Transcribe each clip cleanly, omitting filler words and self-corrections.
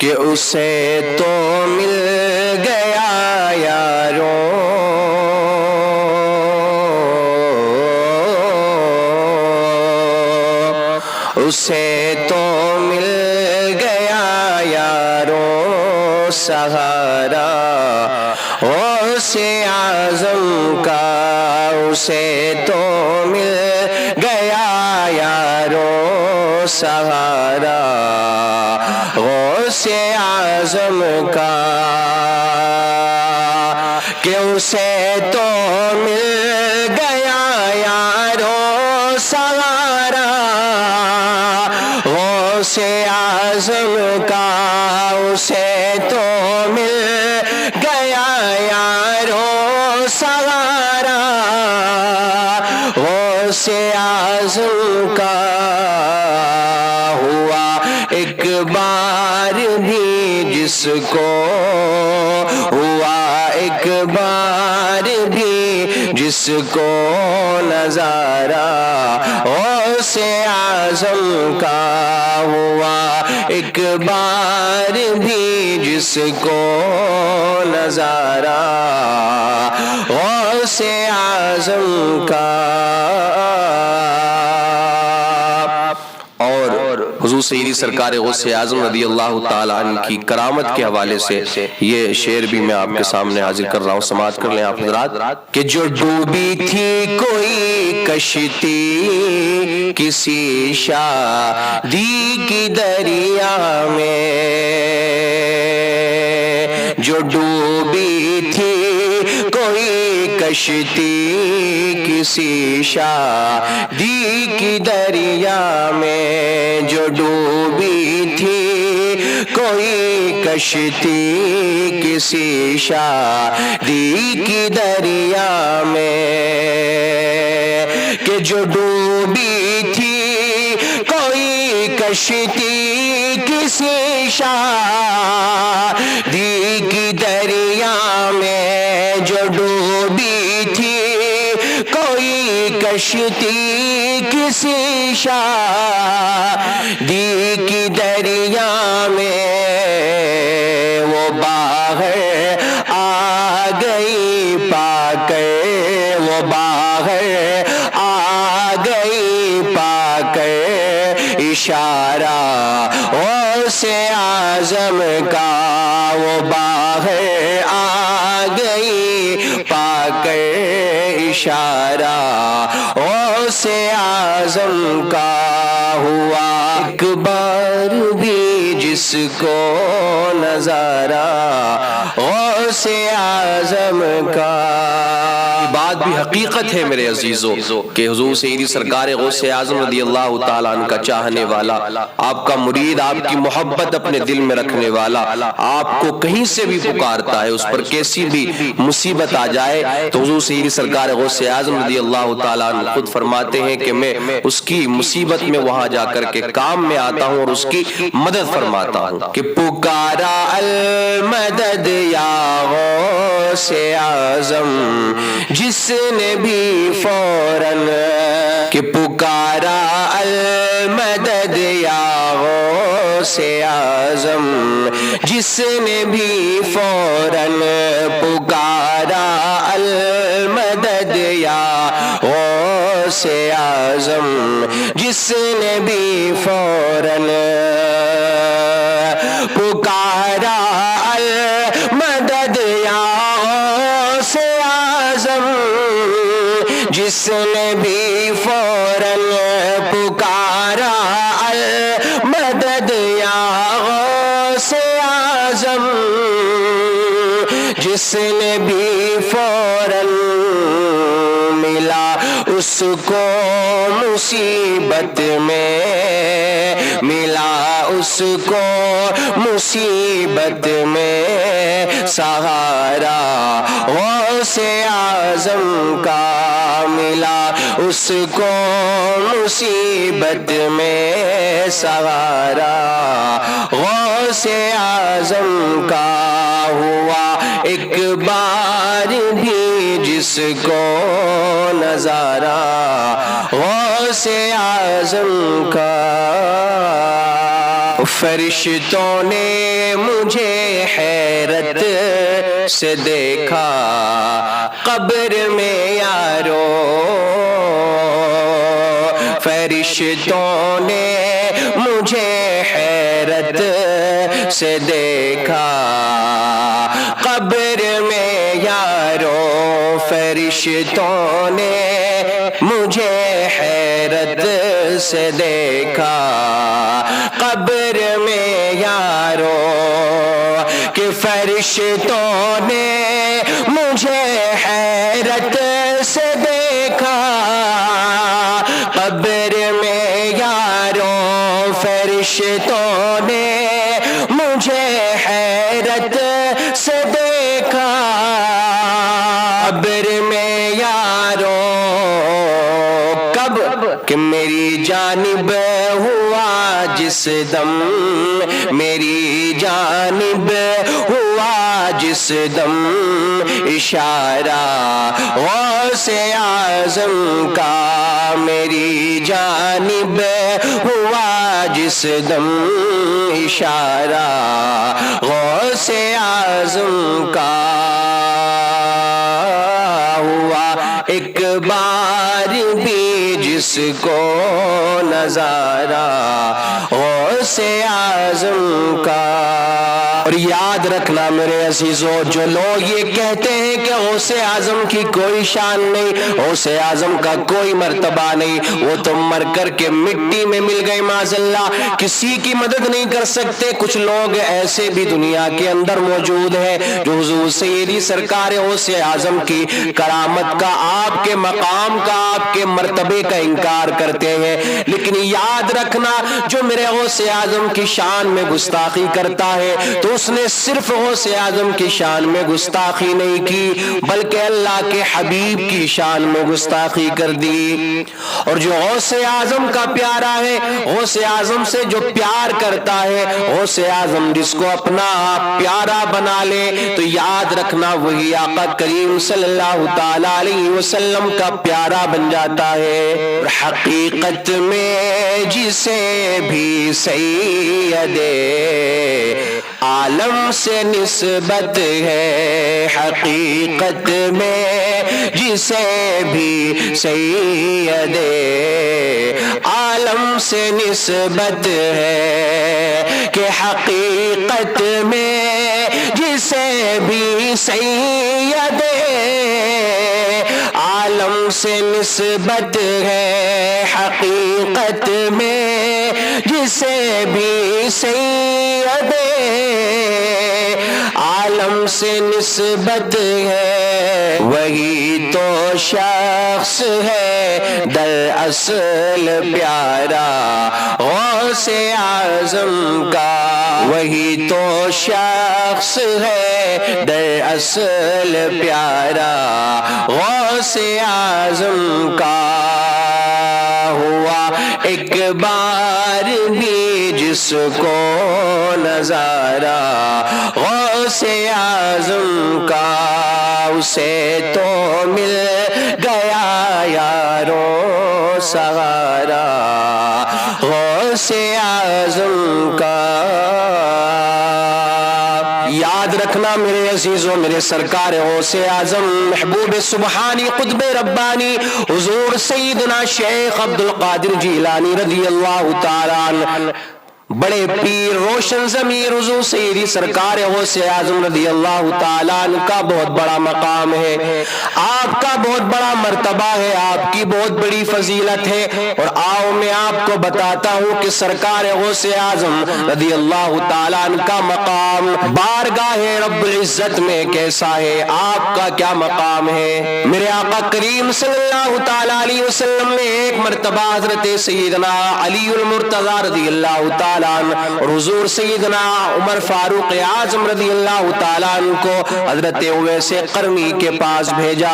کہ اسے تو مل گیا یاروں اسے تو مل گیا یاروں سہارا غوث اعظم کا اسے تو مل گیا یاروں سہارا غوث اعظم کا کہ اسے تو مل گیا یاروں سہارا غوث اعظم کا اسے تو مل گیا یاروں سہارا غوث اعظم کا ہوا ایک بار بھی جس کو ہوا ایک بار بھی جس کو نظارہ غوث اعظم کا ہوا ایک بار بھی جس کو نظارہ غوث اعظم کا حضور سیدی سرکار غوث اعظم رضی اللہ تعالیٰ عنہ کی کرامت کے حوالے سے یہ شعر بھی میں آپ کے سامنے حاضر کر رہا ہوں، سماعت کر لیں آپ حضرات کہ جو ڈوبی تھی کوئی کشتی کسی شادی کی دریا میں جو ڈوبی تھی کوئی کشتی کسی شادی کی دریا میں جو ڈوبی تھی کوئی کشتی کسی شادی کی دریا میں کہ جو ڈوبی تھی کوئی کشتی کسی شادی کی دریا میں جو ڈوبی تھی کوئی کشتی کسی شادی کی دریا میں وہ باہر آ گئی پا کر وہ باہر آ گئی پا کر اشارہ غوث اعظم کا وہ باہر آ گئی پا کر اشارہ غوث اعظم کا ہوا ایک بار بھی جس کو نظارہ غوث اعظم کا بات بھی حقیقت ہے میرے عزیزو کہ حضور سیدی سرکار غوث اعظم رضی اللہ تعالیٰ عنہ کا چاہنے والا، آپ کا مرید، آپ کی محبت اپنے دل میں رکھنے والا آپ کو کہیں سے بھی پکارتا ہے، اس پر کیسی بھی مصیبت آ جائے تو حضور سیدی سرکار غوث اعظم رضی اللہ تعالیٰ عنہ خود فرماتے ہیں کہ میں اس کی مصیبت میں وہاں جا کر کے کام میں آتا ہوں اور اس کی مدد فرماتا ہوں کہ پکارا المدد یا غوث اعظم جس نے بھی فوراً کہ پکارا المدد یا غوث اعظم جس نے بھی فوراً پکارا المدد یا غوث اعظم جس نے بھی فوراً پکارا المدد یا غوث اعظم جس نے بھی فوراً پکارا المدد یا غوث اعظم جس نے بھی فوراً ملا اس کو مصیبت میں ملا اس کو مصیبت میں سہارا غوث اعظم کا ملا اس کو مصیبت میں سہارا غوث اعظم کا ہوا ایک بار بھی جس کو نظارہ غوث اعظم کا فرشتوں نے مجھے حیرت سے دیکھا قبر میں یارو، فرشتوں نے مجھے حیرت سے دیکھا قبر میں یارو، فرشتوں نے مجھے حیرت سے دیکھا قبر میں یارو، کہ فرشتوں نے مجھے حیرت سے دیکھا قبر میں یارو، فرشتوں نے مجھے حیرت سے دیکھا قبر میں یارو، کب کہ میری جانب ہوا جس دم، میری جانب ہوا جس دم اشارہ غوث اعظم کا، میری جانب ہوا جس دم اشارہ غوث اعظم کا ہوا ایک بار بھی جس کو نظارہ غوث اعظم کا۔ اور یاد رکھنا میرے عزیزو، جو لوگ یہ کہتے ہیں کہ غوث اعظم کی کوئی شان نہیں، غوث اعظم کا کوئی مرتبہ نہیں، وہ تو مر کر کے مٹی میں مل گئے معاذ اللہ، کسی کی مدد نہیں کر سکتے۔ کچھ لوگ ایسے بھی دنیا کے اندر موجود ہیں جو حضور سیدی سرکار غوث اعظم کی کرامت کا، آپ کے مقام کا، آپ کے مرتبے کا انکار کرتے ہیں۔ لیکن یاد رکھنا، جو میرے غوث اعظم کی شان میں گستاخی کرتا ہے تو اس نے صرف غوث اعظم کی شان میں گستاخی نہیں کی بلکہ اللہ کے حبیب کی شان میں گستاخی کر دی۔ اور جو غوث اعظم کا پیارا ہے، غوث اعظم سے جو پیار کرتا ہے، غوث اعظم جس کو اپنا پیارا بنا لے تو یاد رکھنا وہی آقا کریم صلی اللہ تعالی علیہ وسلم کا پیارا بن جاتا ہے۔ اور حقیقت میں جسے بھی سید عالم سے نسبت ہے، حقیقت میں جسے بھی سید عالم سے نسبت ہے، کہ حقیقت میں جسے بھی سید عالم سے نسبت ہے، حقیقت میں جسے بھی سید عالم سے نسبت ہے، وہی تو شخص ہے دراصل پیارا غوث اعظم کا، وہی تو شخص ہے دراصل پیارا غوث اعظم کا ہوا ایک بار بھی جس کو نظارہ غوث اعظم کا، اسے تو مل گیا یارو سہارا غوث اعظم کا۔ یاد رکھنا میرے عزیزوں، میرے سرکار غوث اعظم محبوب سبحانی قطب ربانی حضور سیدنا شیخ عبد القادر جیلانی رضی اللہ تعالی عنہ، بڑے پیر روشن ضمیر حضور سیدی سرکار غوث اعظم رضی اللہ تعالیٰ عنہ کا بہت بڑا مقام ہے، آپ کا بہت بڑا مرتبہ ہے، آپ کی بہت بڑی فضیلت ہے۔ اور آؤ میں آپ کو بتاتا ہوں کہ سرکار غوث اعظم رضی اللہ تعالیٰ عنہ کا مقام بارگاہ رب العزت میں کیسا ہے، آپ کا کیا مقام ہے۔ میرے آقا کریم صلی اللہ تعالیٰ علیہ وسلم نے ایک مرتبہ حضرت سیدنا علی المرتضی رضی اللہ تعالیٰ اور حضور سیدنا عمر فاروق اعظم رضی اللہ تعالیٰ عنہ کو حضرت اویس قرنی کے پاس بھیجا،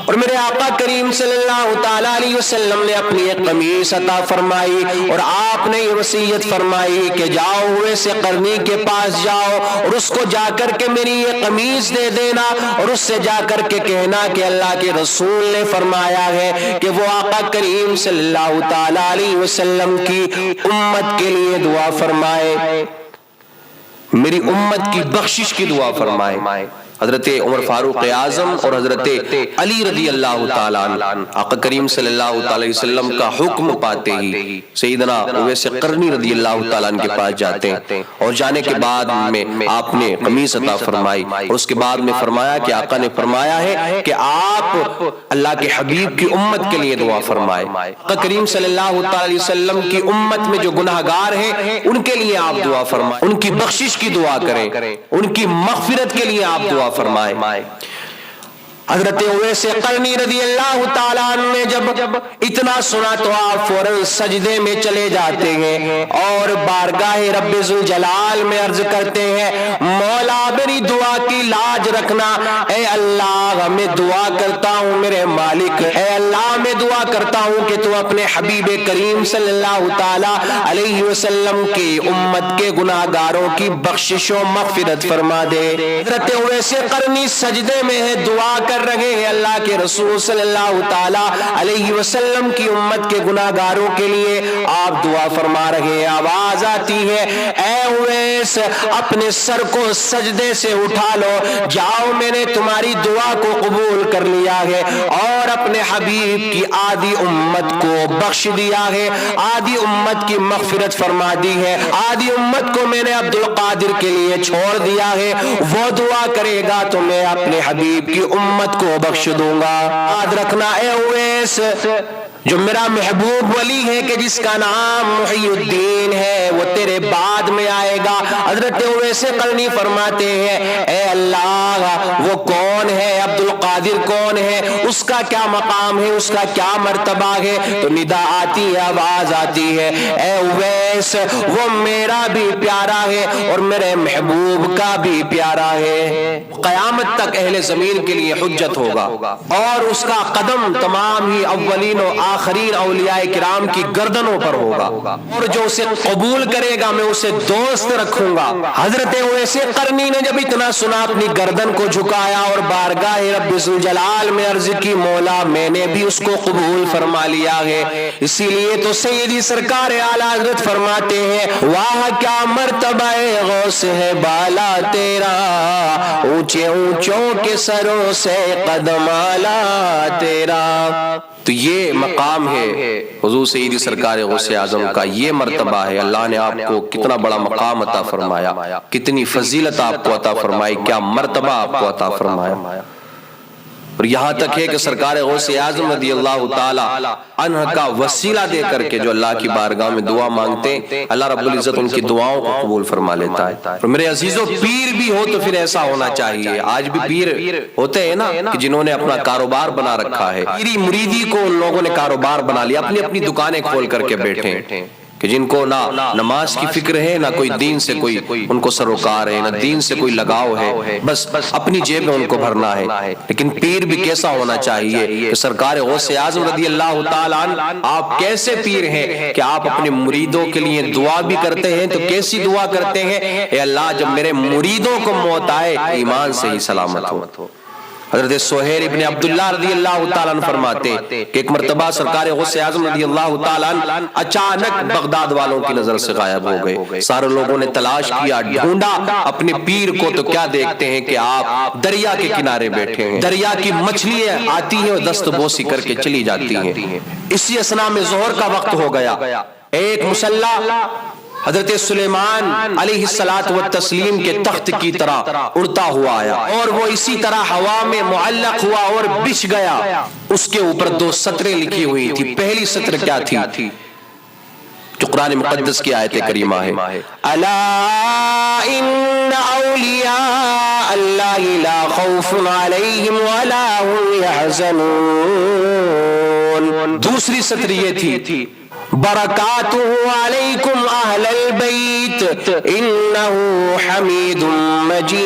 اور میرے آقا کریم صلی اللہ تعالی علیہ وسلم نے اپنی ایک قمیص عطا فرمائی اور آپ نے یہ وصیت فرمائی کہ جاؤ اویس قرنی کے پاس جاؤ اور اس کو جا کر کے میری یہ قمیص دے دینا اور اس سے جا کر کے کہنا کہ اللہ کے رسول نے فرمایا ہے کہ وہ آقا کریم صلی اللہ تعالی علیہ وسلم کی امت کے لیے دعا فرمائے، میری امت کی بخشش کی دعا فرمائے۔ حضرت عمر فاروق اعظم اور حضرت علی رضی اللہ تعالیٰ عنہ آقا کریم صلی اللہ تعالی وسلم کا حکم پاتے ہی سیدنا اویس قرنی رضی اللہ تعالیٰ عنہ کے پاس جاتے ہیں، اور جانے کے بعد میں آپ نے قمیص عطا فرمائی اور اس کے بعد میں فرمایا کہ آقا نے فرمایا ہے کہ آپ اللہ کے حبیب کی امت کے لیے دعا فرمائے، آقا کریم صلی اللہ تعالی وسلم کی امت میں جو گناہگار ہیں ان کے لیے آپ دعا فرمائیں، ان کی بخشش کی دعا کریں، ان کی مغفرت کے لیے آپ دعا فرمائے۔ حضرت اویس قرنی رضی اللہ تعالیٰ عنہ نے جب اتنا سنا تو آپ فوراً سجدے میں چلے جاتے ہیں اور بارگاہ رب ذوالجلال میں عرض کرتے ہیں مولا میری دعا کی لاج رکھنا، اے اللہ میں دعا کرتا ہوں میرے مالک، اے اللہ میں دعا کرتا ہوں کہ تو اپنے حبیب کریم صلی اللہ تعالیٰ علیہ وسلم کی امت کے گناہگاروں کی بخشش و مغفرت فرما دے۔ حضرت اویس قرنی سجدے میں ہے، دعا کر رہے ہیں اللہ کے رسول صلی اللہ تعالی علیہ وسلم کی امت کے گناہگاروں کے لیے آپ دعا فرما رہے ہیں۔ آواز آتی ہے اے اویس اپنے سر کو سجدے سے اٹھا لو، جاؤ میں نے تمہاری دعا کو قبول کر لیا ہے اور اپنے حبیب کی آدھی امت کو بخش دیا ہے، آدھی امت کی مغفرت فرما دی ہے، آدھی امت کو میں نے عبد القادر کے لیے چھوڑ دیا ہے، وہ دعا کرے گا تو میں اپنے حبیب کی امت کو بخش دوں گا۔ یاد رکھنا اے اویس جو میرا محبوب ولی ہے کہ جس کا نام محی الدین ہے وہ تیرے بعد میں آئے گا۔ حضرت اویس قرنی فرماتے ہیں اے اللہ وہ کون ہے، عبد القادر کون ہے، اس کا کیا مقام ہے، اس کا کیا مرتبہ ہے؟ تو ندا آتی ہے، آواز آتی ہے اے اویس وہ میرا بھی پیارا ہے اور میرے محبوب کا بھی پیارا ہے، قیامت تک اہل زمین کے لیے حجت ہوگا اور اس کا قدم تمام ہی اولین و آخرین اولیاء کرام کی گردنوں پر ہوگا، اور جو اسے قبول کرے گا میں اسے دوست رکھوں گا۔ حضرت اویس قرنی نے جب اتنا سنا اپنی گردن کو جھکایا اور بارگاہ رب ذوالجلال میں عرض کی مولا میں نے بھی اس کو قبول فرما لیا ہے۔ اسی لیے تو سیدی سرکار اعلیٰ حضرت فرماتے ہیں واہ کیا مرتبہ غوث ہے بالا تیرا، اونچے اونچوں کے سروں سے قدم اعلیٰ تیرا۔ تو یہ مقام ہے حضور سیدی سرکار غوث اعظم کا، یہ مرتبہ ہے۔ اللہ نے آپ کو کتنا بڑا مقام عطا فرمایا، کتنی فضیلت آپ کو عطا فرمائی، کیا مرتبہ آپ کو عطا فرمایا، اور یہاں تک ہے کہ سرکار غوث اعظم رضی اللہ تعالی عنہ کا وسیلہ دے کر کے جو اللہ کی بارگاہ میں دعا مانگتے ہیں اللہ رب العزت ان کی دعاؤں کو قبول فرما لیتا ہے۔ اور میرے عزیزو پیر بھی ہو تو پھر ایسا ہونا چاہیے، آج بھی پیر ہوتے ہیں نا کہ جنہوں نے اپنا کاروبار بنا رکھا ہے، پیری مریدی کو ان لوگوں نے کاروبار بنا لیا، اپنی اپنی دکانیں کھول کر کے بیٹھے ہیں کہ جن کو نہ نماز کی فکر ہے، نہ کوئی دین سے کوئی ان کو سروکار ہے، نہ دین سے کوئی لگاؤ ہے، بس اپنی جیب میں ان کو بھرنا ہے۔ لیکن پیر بھی کیسا ہونا چاہیے کہ سرکار غوث اعظم رضی اللہ تعالیٰ عنہ آپ کیسے پیر ہیں کہ آپ اپنے مریدوں کے لیے دعا بھی کرتے ہیں، تو کیسی دعا کرتے ہیں؟ اے اللہ جب میرے مریدوں کو موت آئے ایمان سے ہی سلامت ہو۔ حضرت سہیل ابن عبداللہ رضی اللہ تعالیٰ عنہ فرماتے کہ ایک مرتبہ سرکار غوث اعظم رضی اللہ تعالیٰ عنہ اچانک بغداد والوں کی نظر سے غائب ہو گئے۔ سارے لوگوں نے تلاش کیا، ڈھونڈا اپنے پیر کو، تو کیا دیکھتے ہیں کہ آپ دریا کے کنارے بیٹھے ہیں، دریا کی مچھلیاں آتی ہیں اور دست بوسی کر کے چلی جاتی ہیں۔ اسی اثنا میں ظہر کا وقت ہو گیا، ایک مسلح حضرت سلیمان علیہ الصلوۃ والتسلیم کے تخت کی طرح اڑتا ہوا آیا اور وہ اسی طرح ہوا میں معلق ہوا اور بچھ گیا۔ اس کے اوپر 2 سطریں لکھی ہوئی تھی۔ پہلی سطر کیا تھی جو قرآن مقدس کی آیت کریمہ ہے، الا ان اولیاء اللہ لا خوف علیہم ولا هم يحزنون۔ دوسری سطر یہ تھی برکاتہ علیکم اہل البیت انہ حمید مجید۔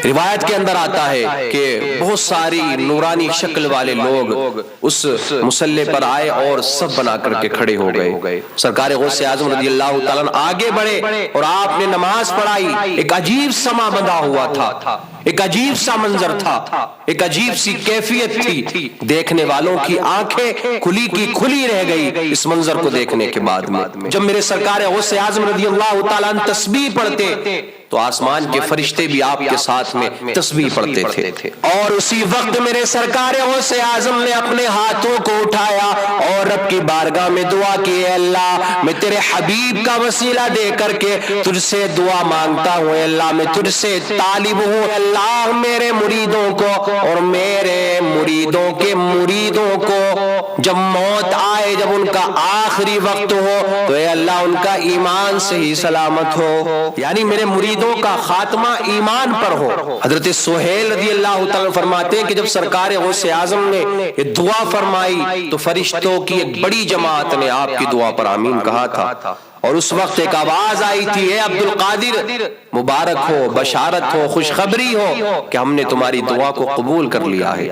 روایت کے اندر آتا ہے کہ بہت ساری نورانی شکل والے لوگ اس مصلی پر آئے اور سب بنا کر کے کھڑے ہو گئے. سرکار غوث اعظم رضی اللہ تعالیٰ آگے بڑھے اور آپ نے نماز پڑھائی. ایک عجیب سما بندھا ہوا تھا, ایک عجیب سا منظر تھا, ایک عجیب سی کیفیت تھی. دیکھنے والوں کی آنکھیں کھلی کی کھلی رہ گئی اس منظر کو دیکھنے کے بعد میں. جب میرے سرکار غوث اعظم رضی اللہ تعالیٰ تسبیح پڑھتے تو آسمان کے فرشتے بھی آپ کے ساتھ میں تسبیح پڑھتے تھے. اور اسی وقت میرے سرکار غوث اعظم نے اپنے ہاتھوں کو اٹھایا اور رب کی بارگاہ میں دعا کی, اے اللہ میں تیرے حبیب کا وسیلہ دے کر کے تجھ سے دعا مانگتا ہوں, اے اللہ میں تجھ سے طالب ہوں, اے اللہ میرے مریدوں کو اور میرے مریدوں کے مریدوں کو جب موت آئے, جب ان کا آخری وقت ہو تو اے اللہ ان کا ایمان صحیح سلامت ہو, یعنی میرے مریدوں کا خاتمہ ایمان پر ہو. حضرت سہیل رضی اللہ تعالیٰ فرماتے ہیں کہ جب سرکار غوث اعظم نے یہ دعا فرمائی تو فرشتوں کی ایک بڑی جماعت نے آپ کی دعا پر آمین کہا تھا. اور اس وقت ایک آواز آئی تھی, اے عبد القادر مبارک ہو, بشارت ہو, خوشخبری ہو کہ ہم نے تمہاری دعا کو قبول کر لیا ہے.